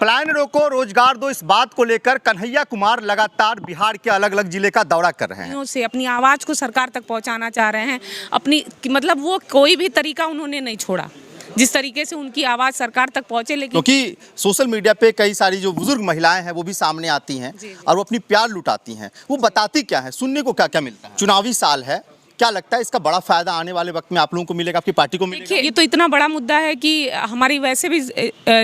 पलायन रोको रोजगार दो, इस बात को लेकर कन्हैया कुमार लगातार बिहार के अलग अलग जिले का दौरा कर रहे हैं। से अपनी आवाज़ को सरकार तक पहुंचाना चाह रहे हैं। अपनी मतलब वो कोई भी तरीका उन्होंने नहीं छोड़ा जिस तरीके से उनकी आवाज़ सरकार तक पहुंचे। लेकिन क्योंकि सोशल मीडिया पे कई सारी जो बुजुर्ग महिलाएं हैं वो भी सामने आती हैं और वो अपनी प्यार लुटाती हैं। वो बताती क्या है, सुनने को क्या क्या मिलता है। चुनावी साल है, क्या लगता है इसका बड़ा फायदा आने वाले वक्त में आप लोगों को मिलेगा, आपकी पार्टी को मिलेगा? देखिए, ये तो इतना बड़ा मुद्दा है कि हमारी वैसे भी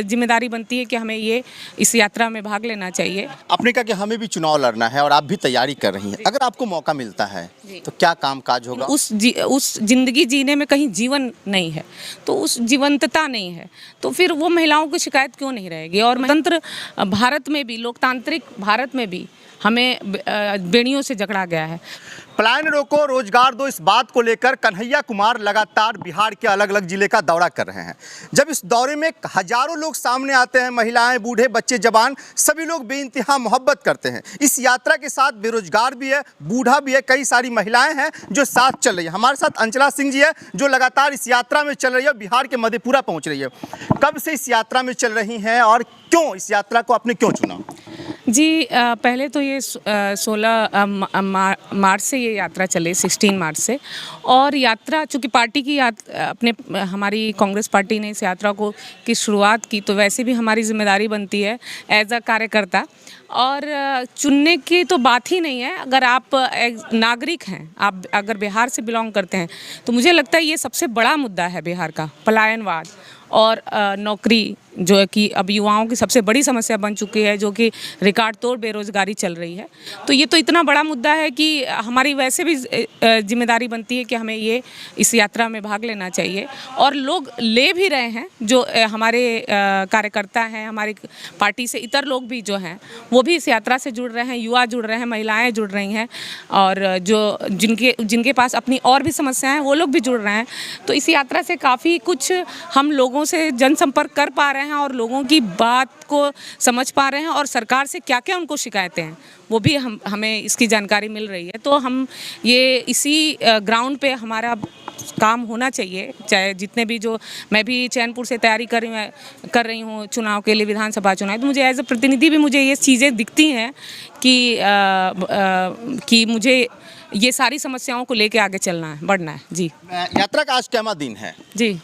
जिम्मेदारी बनती है कि हमें ये इस यात्रा में भाग लेना चाहिए। आपने कहा कि हमें भी चुनाव लड़ना है और आप भी तैयारी कर रही हैं। अगर आपको मौका मिलता है तो क्या काम काज होगा? उस जिंदगी जीने में कहीं जीवन नहीं है, तो उस जीवंतता नहीं है, तो फिर वो महिलाओं की शिकायत क्यों नहीं रहेगी। और स्वतंत्र भारत में भी, लोकतांत्रिक भारत में भी हमें बेड़ियों से जकड़ा गया है। पलायन रोको रोजगार दो, इस बात को लेकर कन्हैया कुमार लगातार बिहार के अलग अलग जिले का दौरा कर रहे हैं। जब इस दौरे में हजारों लोग सामने आते हैं, महिलाएं, बूढ़े, बच्चे, जवान, सभी लोग बेइंतहा मोहब्बत करते हैं। इस यात्रा के साथ बेरोजगार भी है, बूढ़ा भी है, कई सारी महिलाएं हैं जो साथ चल रही है। हमारे साथ अंचला सिंह जी है जो लगातार इस यात्रा में चल रही है, बिहार के मधेपुरा पहुँच रही है। कब से इस यात्रा में चल रही हैं और क्यों इस यात्रा को आपने क्यों चुना? जी, पहले तो ये 16 मार्च से ये यात्रा चले, 16 मार्च से। और यात्रा चूँकि पार्टी की हमारी कांग्रेस पार्टी ने इस यात्रा की शुरुआत की, तो वैसे भी हमारी जिम्मेदारी बनती है एज अ कार्यकर्ता। और चुनने की तो बात ही नहीं है। अगर आप एक नागरिक हैं, आप अगर बिहार से बिलोंग करते हैं, तो मुझे लगता है ये सबसे बड़ा मुद्दा है बिहार का, पलायनवाद और नौकरी, जो कि अब युवाओं की सबसे बड़ी समस्या बन चुकी है, जो कि रिकॉर्ड तोड़ बेरोजगारी चल रही है। तो ये तो इतना बड़ा मुद्दा है कि हमारी वैसे भी जिम्मेदारी बनती है कि हमें ये इस यात्रा में भाग लेना चाहिए। और लोग ले भी रहे हैं, जो हमारे कार्यकर्ता हैं, हमारी पार्टी से इतर लोग भी जो हैं वो भी इस यात्रा से जुड़ रहे हैं, युवा जुड़ रहे हैं, महिलाएँ जुड़ रही हैं, और जो जिनके पास अपनी और भी समस्याएँ हैं वो लोग भी जुड़ रहे हैं। तो इस यात्रा से काफ़ी कुछ हम लोगों से जनसंपर्क कर पा रहे हैं और लोगों की बात को समझ पा रहे हैं, और सरकार से क्या क्या उनको शिकायतें हैं वो भी हमें इसकी जानकारी मिल रही है। तो हम ये इसी ग्राउंड पे हमारा काम होना चाहिए। चाहे जितने भी, जो मैं भी चैनपुर से तैयारी कर रही हूँ चुनाव के लिए, विधानसभा चुनाव, तो मुझे एज अ प्रतिनिधि भी मुझे ये चीज़ें दिखती हैं कि मुझे ये सारी समस्याओं को लेके आगे चलना है, बढ़ना है। जी, यात्रा का आज कैमा दिन है? जी,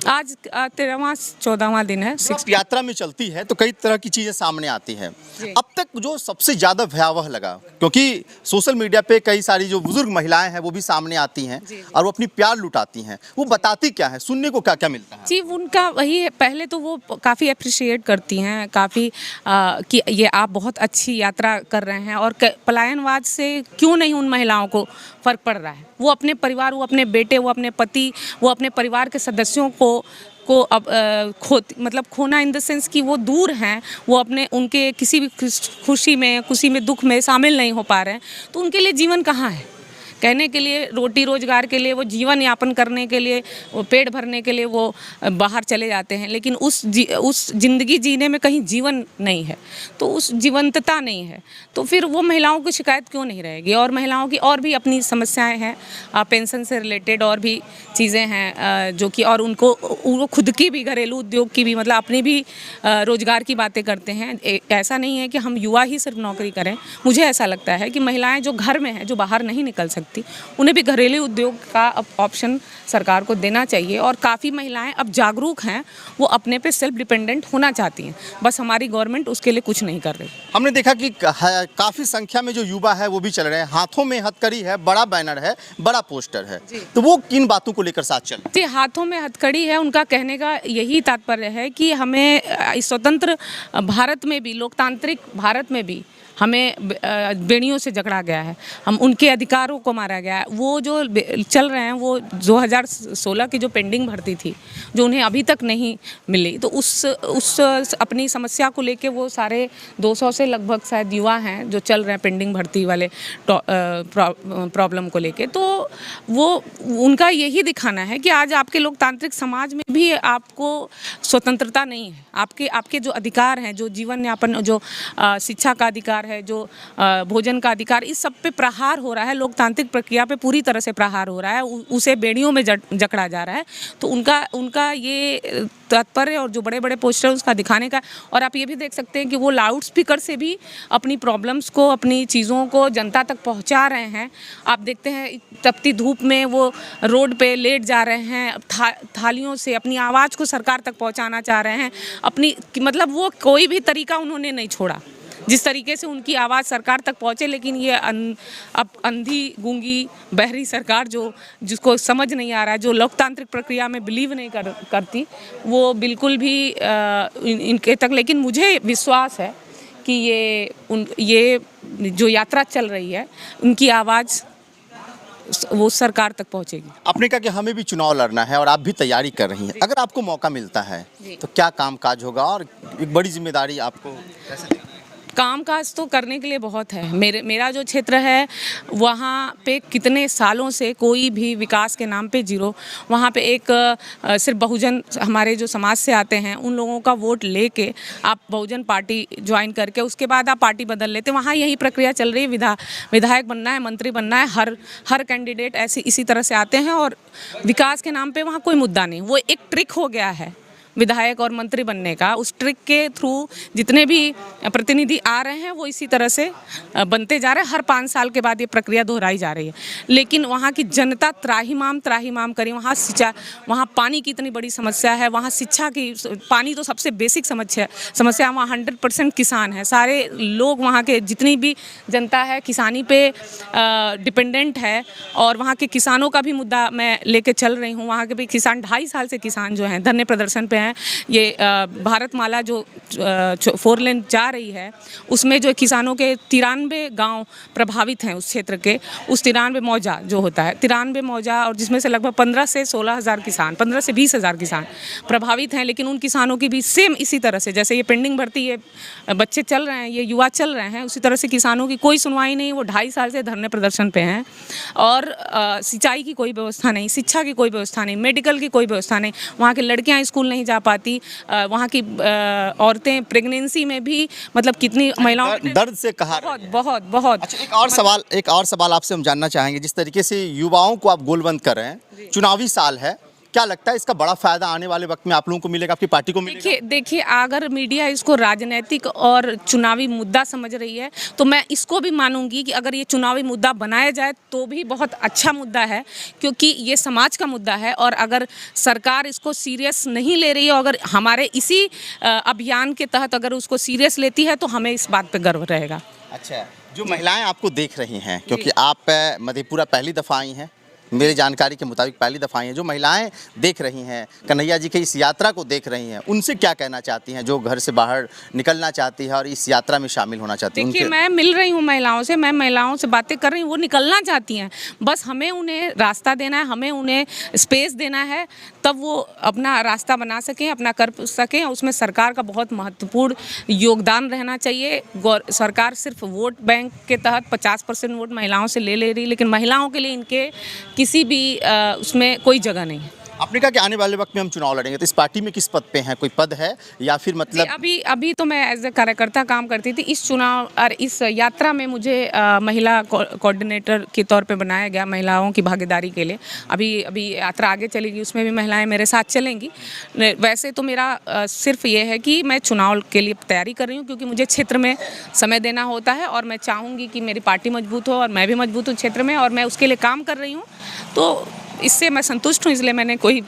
आज 13वां 14वां दिन है। जब यात्रा में चलती है तो कई तरह की चीज़ें सामने आती हैं। अब तक जो सबसे ज़्यादा भयावह लगा, क्योंकि सोशल मीडिया पे कई सारी जो बुजुर्ग महिलाएं हैं वो भी सामने आती हैं और वो अपनी प्यार लुटाती हैं। वो बताती क्या है, सुनने को क्या क्या मिलता है? जी, उनका वही है, पहले तो वो काफ़ी अप्रिशिएट करती हैं, काफ़ी कि ये आप बहुत अच्छी यात्रा कर रहे हैं, और पलायनवाद से क्यों नहीं उन महिलाओं को फ़र्क पड़ रहा है। वो अपने परिवार, वो अपने बेटे, वो अपने पति, वो अपने परिवार के सदस्यों को अब खोना इन द सेंस कि वो दूर हैं, वो अपने उनके किसी भी खुशी में दुख में शामिल नहीं हो पा रहे हैं। तो उनके लिए जीवन कहाँ है? कहने के लिए, रोटी रोजगार के लिए, वो जीवन यापन करने के लिए, वो पेट भरने के लिए वो बाहर चले जाते हैं, लेकिन उस जिंदगी जीने में कहीं जीवन नहीं है, तो उस जीवंतता नहीं है, तो फिर वो महिलाओं की शिकायत क्यों नहीं रहेगी। और महिलाओं की और भी अपनी समस्याएं हैं, पेंशन से रिलेटेड और भी चीज़ें हैं जो कि, और वो खुद की भी, घरेलू उद्योग की भी, मतलब अपनी भी रोजगार की बातें करते हैं। ऐसा नहीं है कि हम युवा ही सिर्फ नौकरी करें। मुझे ऐसा लगता है कि महिलाएं जो घर में हैं, जो बाहर नहीं निकल सकती, उन्हें भी घरेलू उद्योग का ऑप्शन सरकार को देना चाहिए। और काफ़ी महिलाएं अब जागरूक हैं, वो अपने पे सेल्फ डिपेंडेंट होना चाहती हैं, बस हमारी गवर्नमेंट उसके लिए कुछ नहीं कर रही। हमने देखा कि काफ़ी संख्या में जो युवा है वो भी चल रहे हैं, हाथों में हथकड़ी है, बड़ा बैनर है, बड़ा पोस्टर है, तो वो किन बातों को लेकर साथ चल? जी, हाथों में हथकड़ी है, उनका कहने का यही तात्पर्य है कि हमें इस स्वतंत्र भारत में भी, लोकतांत्रिक भारत में भी हमें बेड़ियों से जकड़ा गया है, हम उनके अधिकारों को मारा गया है। वो जो चल रहे हैं, वो 2016 की जो पेंडिंग भर्ती थी, जो उन्हें अभी तक नहीं मिली, तो उस अपनी समस्या को लेके वो सारे 200 से लगभग शायद युवा हैं जो चल रहे हैं पेंडिंग भर्ती वाले प्रॉब्लम को लेके। तो वो उनका यही दिखाना है कि आज आपके लोकतांत्रिक समाज में भी आपको स्वतंत्रता नहीं है, आपके जो अधिकार हैं, जो जीवन यापन, जो शिक्षा का अधिकार है, जो भोजन का अधिकार, इस सब पे प्रहार हो रहा है। लोकतांत्रिक प्रक्रिया पे पूरी तरह से प्रहार हो रहा है, उसे बेड़ियों में जकड़ा जा रहा है। तो उनका ये तात्पर्य और जो बड़े बड़े पोस्टर उसका दिखाने का, और आप ये भी देख सकते हैं कि वो लाउड स्पीकर से भी अपनी प्रॉब्लम्स को, अपनी चीज़ों को जनता तक पहुंचा रहे हैं। आप देखते हैं तपती धूप में वो रोड पे लेट जा रहे हैं, थालियों से अपनी आवाज़ को सरकार तक पहुंचाना चाह रहे हैं। मतलब वो कोई भी तरीका उन्होंने नहीं छोड़ा जिस तरीके से उनकी आवाज़ सरकार तक पहुँचे। लेकिन ये अब अंधी गूंगी बहरी सरकार जिसको समझ नहीं आ रहा है, जो लोकतांत्रिक प्रक्रिया में बिलीव नहीं करती, वो बिल्कुल भी इनके तक। लेकिन मुझे विश्वास है कि ये जो यात्रा चल रही है उनकी आवाज़ वो सरकार तक पहुंचेगी। आपने कहा कि हमें भी चुनाव लड़ना है और आप भी तैयारी कर रही हैं। अगर आपको मौका मिलता है तो क्या कामकाज होगा और एक बड़ी जिम्मेदारी आपको कैसे? कामकाज तो करने के लिए बहुत है। मेरा जो क्षेत्र है वहाँ पे कितने सालों से कोई भी विकास के नाम पे जीरो। वहाँ पे एक सिर्फ बहुजन, हमारे जो समाज से आते हैं उन लोगों का वोट लेके आप बहुजन पार्टी ज्वाइन करके उसके बाद आप पार्टी बदल लेते। वहाँ यही प्रक्रिया चल रही है। विधायक बनना है, मंत्री बनना है, हर कैंडिडेट इसी तरह से आते हैं और विकास के नाम पर वहाँ कोई मुद्दा नहीं। वो एक ट्रिक हो गया है विधायक और मंत्री बनने का। उस ट्रिक के थ्रू जितने भी प्रतिनिधि आ रहे हैं वो इसी तरह से बनते जा रहे हैं। हर 5 साल के बाद ये प्रक्रिया दोहराई जा रही है। लेकिन वहाँ की जनता त्राहिमाम करी। वहाँ पानी की इतनी बड़ी समस्या है, वहाँ शिक्षा की, पानी तो सबसे बेसिक समस्या। वहाँ 100% किसान है। सारे लोग वहाँ के जितनी भी जनता है किसानी पे डिपेंडेंट है और वहाँ के किसानों का भी मुद्दा मैं लेके चल रही हूँ। वहाँ के भी किसान 2.5 साल से किसान जो हैं धरने प्रदर्शन पे हैं। ये भारतमाला जो 4 लेन जा रही है उसमें जो किसानों के 93 गांव प्रभावित हैं उस क्षेत्र के। उस 93 मौजा जो होता है 93 मौजा, और जिसमें से लगभग 15 से 16 हज़ार किसान, 15 से 20 हज़ार किसान प्रभावित हैं। लेकिन उन किसानों की भी सेम इसी तरह से, जैसे ये पेंडिंग भर्ती, ये बच्चे चल रहे हैं, ये युवा चल रहे हैं, उसी तरह से किसानों की कोई सुनवाई नहीं। वो 2.5 साल से धरने प्रदर्शन पे हैं और सिंचाई की कोई व्यवस्था नहीं, शिक्षा की कोई व्यवस्था नहीं, मेडिकल की कोई व्यवस्था नहीं। वहाँ की लड़कियाँ स्कूल नहीं जा पाती। वहाँ की औरतें प्रेगनेंसी में भी, मतलब कितनी महिलाओं दर्द से कहा बहुत। अच्छा, एक और सवाल आपसे हम जानना चाहेंगे। जिस तरीके से युवाओं को आप गोलबंद कर रहे हैं, चुनावी साल है, क्या लगता है इसका बड़ा फायदा आने वाले वक्त में आप लोगों को मिलेगा, आपकी पार्टी को मिलेगा? देखिए, अगर मीडिया इसको राजनीतिक और चुनावी मुद्दा समझ रही है तो मैं इसको भी मानूंगी कि अगर ये चुनावी मुद्दा बनाया जाए तो भी बहुत अच्छा मुद्दा है, क्योंकि ये समाज का मुद्दा है। और अगर सरकार इसको सीरियस नहीं ले रही है, अगर हमारे इसी अभियान के तहत अगर उसको सीरियस लेती है तो हमें इस बात पर गर्व रहेगा। अच्छा, जो महिलाएं आपको देख रही हैं, क्योंकि आप मधेपुरा पहली दफ़ा आई हैं, मेरी जानकारी के मुताबिक पहली दफ़ा आई हैं, जो महिलाएं देख रही हैं, कन्हैया जी की इस यात्रा को देख रही हैं, उनसे क्या कहना चाहती हैं जो घर से बाहर निकलना चाहती है और इस यात्रा में शामिल होना चाहती हैं? देखिए, मैं मिल रही हूँ महिलाओं से, मैं महिलाओं से बातें कर रही हूँ, वो निकलना चाहती हैं। बस हमें उन्हें रास्ता देना है, हमें उन्हें स्पेस देना है, तब वो अपना रास्ता बना सकें, अपना कर सकें। उसमें सरकार का बहुत महत्वपूर्ण योगदान रहना चाहिए। सरकार सिर्फ वोट बैंक के तहत 50% वोट महिलाओं से ले रही, लेकिन महिलाओं के लिए इनके किसी भी उसमें कोई जगह नहीं है। आपने कहा कि आने वाले वक्त में हम चुनाव लड़ेंगे, तो इस पार्टी में किस पद पे हैं? कोई पद है या फिर मतलब? अभी तो मैं एज ए कार्यकर्ता काम करती थी। इस चुनाव और इस यात्रा में मुझे महिला कोऑर्डिनेटर के तौर पे बनाया गया, महिलाओं की भागीदारी के लिए। अभी यात्रा आगे चलेगी, उसमें भी महिलाएं मेरे साथ चलेंगी। वैसे तो मेरा सिर्फ ये है कि मैं चुनाव के लिए तैयारी कर रही हूँ, क्योंकि मुझे क्षेत्र में समय देना होता है और मैं चाहूँगी कि मेरी पार्टी मजबूत हो और मैं भी मजबूत हूँ क्षेत्र में, और मैं उसके लिए काम कर रही हूँ। तो इससे मैं संतुष्ट हूँ, इसलिए मैंने कोई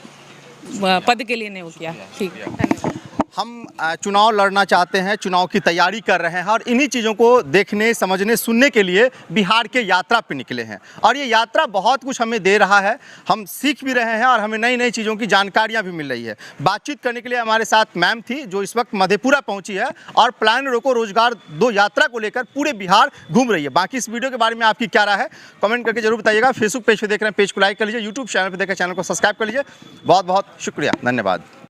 पद के लिए नहीं किया। ठीक, धन्यवाद। हम चुनाव लड़ना चाहते हैं, चुनाव की तैयारी कर रहे हैं और इन्हीं चीज़ों को देखने, समझने, सुनने के लिए बिहार के यात्रा पे निकले हैं। और ये यात्रा बहुत कुछ हमें दे रहा है, हम सीख भी रहे हैं और हमें नई नई चीज़ों की जानकारियाँ भी मिल रही है। बातचीत करने के लिए हमारे साथ मैम थी, जो इस वक्त मधेपुरा पहुँची है और प्लान रोको रोजगार 2 यात्रा को लेकर पूरे बिहार घूम रही है। बाकी इस वीडियो के बारे में आपकी क्या राय है, कमेंट करके जरूर बताइएगा। फेसबुक पेज पर देख रहे हैं, पेज को लाइक कर लीजिए, यूट्यूब चैनल पर देख चैनल को सब्सक्राइब कर लीजिए। बहुत बहुत शुक्रिया, धन्यवाद।